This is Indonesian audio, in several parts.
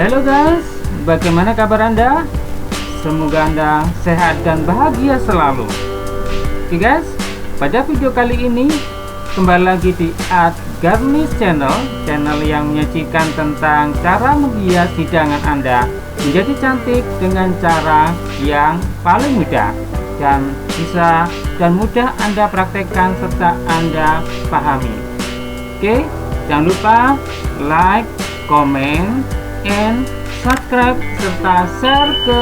Halo guys, bagaimana kabar Anda? Semoga Anda sehat dan bahagia selalu. Oke guys, pada video kali ini kembali lagi di Art Garnish Channel yang menyajikan tentang cara menghias hidangan Anda menjadi cantik dengan cara yang paling mudah dan bisa dan mudah Anda praktekkan serta Anda pahami. Oke, jangan lupa like, comment, and subscribe serta share ke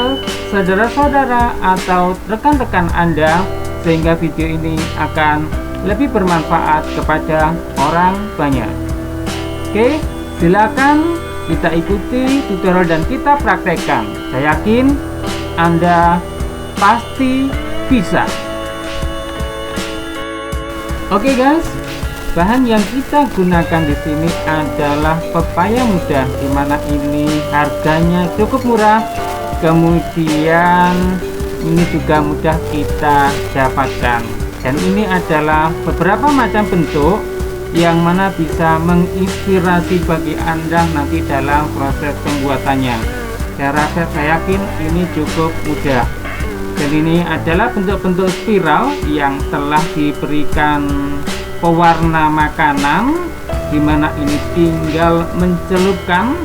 saudara-saudara atau rekan-rekan Anda sehingga video ini akan lebih bermanfaat kepada orang banyak. Oke, silakan kita ikuti tutorial dan kita praktekkan. Saya yakin Anda pasti bisa. Oke guys, bahan yang kita gunakan di sini adalah pepaya muda, dimana ini harganya cukup murah, kemudian ini juga mudah kita dapatkan, dan ini adalah beberapa macam bentuk yang mana bisa menginspirasi bagi Anda nanti dalam proses pembuatannya. Saya yakin ini cukup mudah, dan ini adalah bentuk-bentuk spiral yang telah diberikan pewarna makanan, dimana ini tinggal mencelupkan,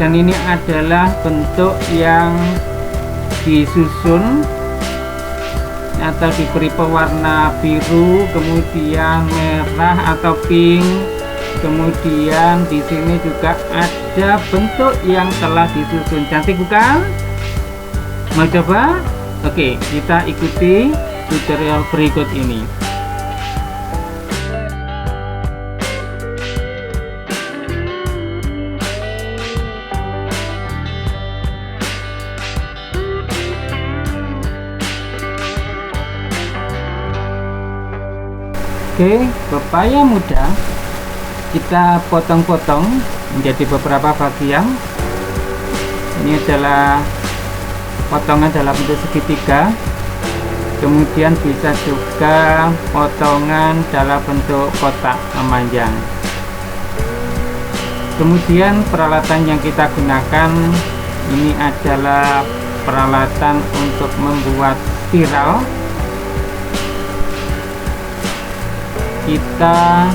dan ini adalah bentuk yang disusun atau diberi pewarna biru, kemudian merah atau pink, kemudian di sini juga ada bentuk yang telah disusun. Cantik bukan? Mau coba? Oke, kita ikuti tutorial berikut ini. Oke, pepaya muda kita potong-potong menjadi beberapa bagian. Ini adalah potongan dalam bentuk segitiga, kemudian bisa juga potongan dalam bentuk kotak memanjang. Kemudian peralatan yang kita gunakan ini adalah peralatan untuk membuat spiral. Kita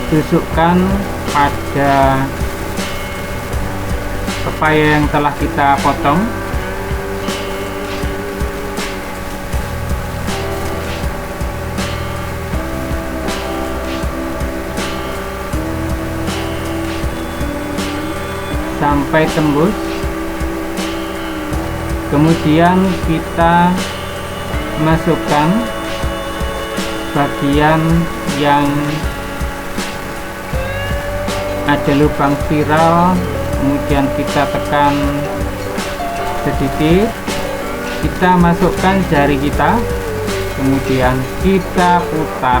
tusukkan pada pepaya yang telah kita potong. Sampai tembus. Kemudian kita masukkan bagian yang ada lubang spiral, kemudian kita tekan sedikit, kita masukkan jari kita, kemudian kita putar.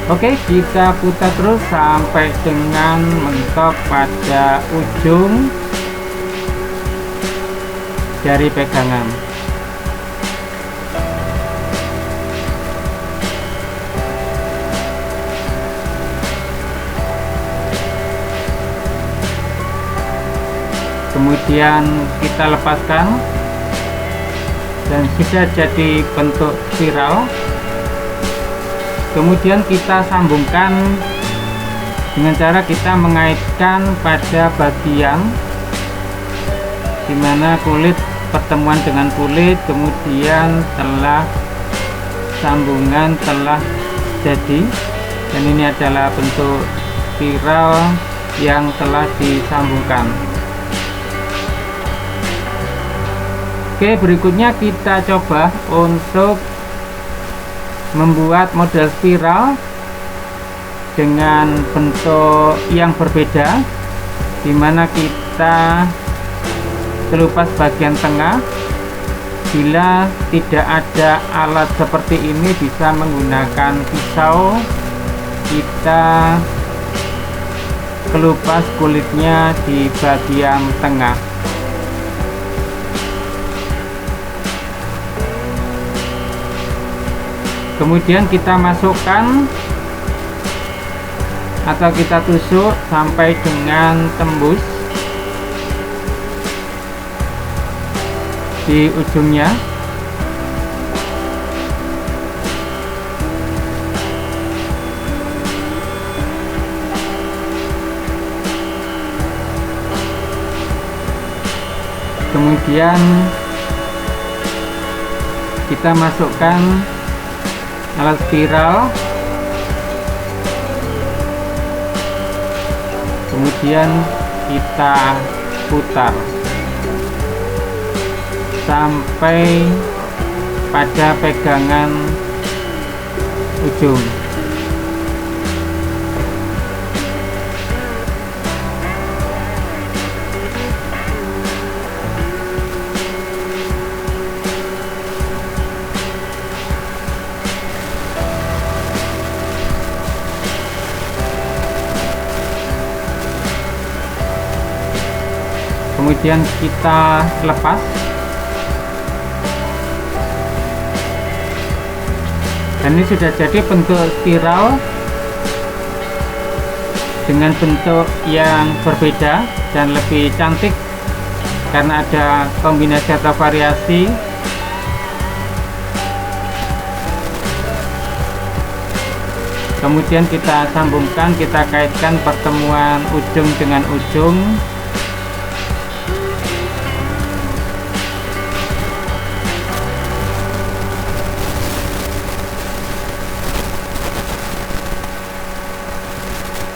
Oke, kita putar terus sampai dengan mentok pada ujung jari pegangan. Kemudian kita lepaskan dan sudah jadi bentuk spiral. Kemudian kita sambungkan dengan cara kita mengaitkan pada bagian dimana kulit pertemuan dengan kulit, kemudian telah sambungan telah jadi, dan ini adalah bentuk spiral yang telah disambungkan. Oke, berikutnya kita coba untuk membuat model spiral dengan bentuk yang berbeda, dimana kita kelupas bagian tengah. Bila tidak ada alat seperti ini, bisa menggunakan pisau, kita kelupas kulitnya di bagian tengah. Kemudian kita masukkan atau kita tusuk sampai dengan tembus di ujungnya. Kemudian kita masukkan alat spiral, kemudian kita putar sampai pada pegangan ujung. Kemudian kita lepas. Dan ini sudah jadi bentuk spiral dengan bentuk yang berbeda dan lebih cantik karena ada kombinasi atau variasi. Kemudian kita sambungkan, kita kaitkan pertemuan ujung dengan ujung.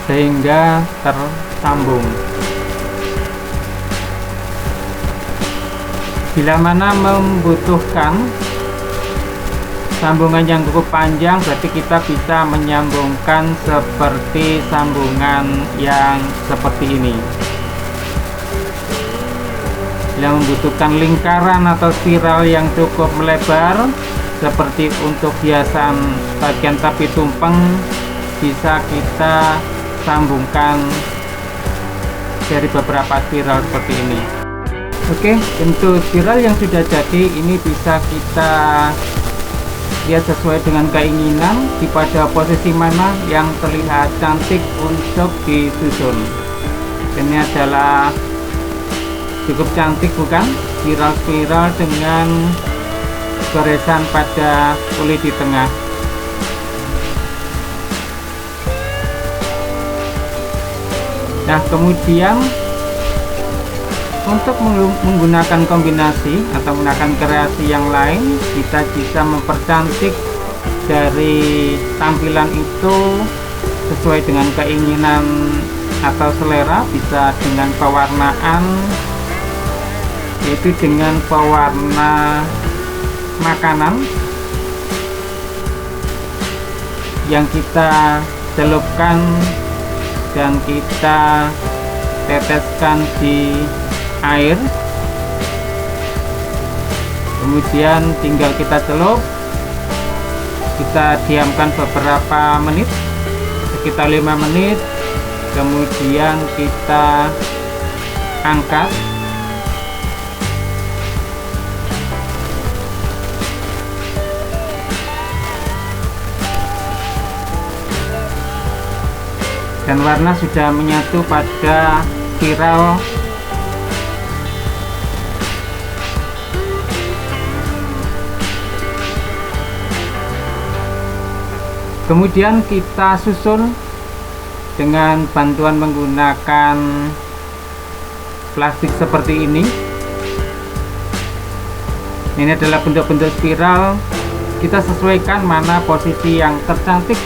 Sehingga tersambung. Bila mana membutuhkan sambungan yang cukup panjang, berarti kita bisa menyambungkan seperti sambungan yang seperti ini. Bila membutuhkan lingkaran atau spiral yang cukup melebar, seperti untuk hiasan bagian tapi tumpeng, bisa kita sambungkan dari beberapa spiral seperti ini. Oke, bentuk spiral yang sudah jadi ini bisa kita lihat sesuai dengan keinginan di pada posisi mana yang terlihat cantik untuk disusun. Ini adalah cukup cantik, bukan? Spiral-spiral dengan goresan pada kulit di tengah. Nah, kemudian untuk menggunakan kombinasi atau menggunakan kreasi yang lain, kita bisa mempercantik dari tampilan itu sesuai dengan keinginan atau selera. Bisa dengan pewarnaan, yaitu dengan pewarna makanan yang kita celupkan dan kita teteskan di air, kemudian tinggal kita celup, kita diamkan beberapa menit, sekitar 5 menit, kemudian kita angkat. Dan warna sudah menyatu pada spiral. Kemudian kita susun dengan bantuan menggunakan plastik seperti ini. Ini adalah bentuk-bentuk spiral. Kita sesuaikan mana posisi yang tercantik,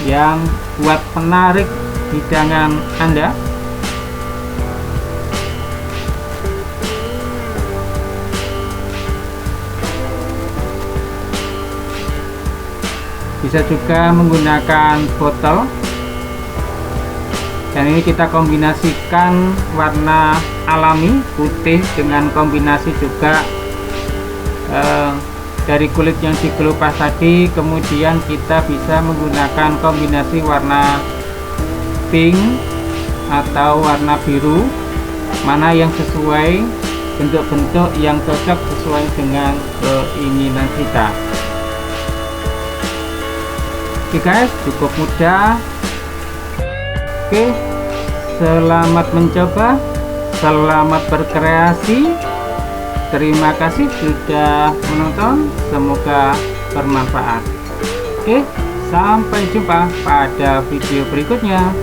yang buat menarik hidangan Anda. Bisa juga menggunakan botol. Dan ini kita kombinasikan warna alami putih dengan kombinasi juga dari kulit yang dikelupas tadi. Kemudian kita bisa menggunakan kombinasi warna pink atau warna biru, mana yang sesuai, bentuk-bentuk yang cocok sesuai dengan keinginan kita. Oke guys, cukup mudah. Oke, selamat mencoba, selamat berkreasi. Terima kasih sudah menonton, semoga bermanfaat. Oke, sampai jumpa pada video berikutnya.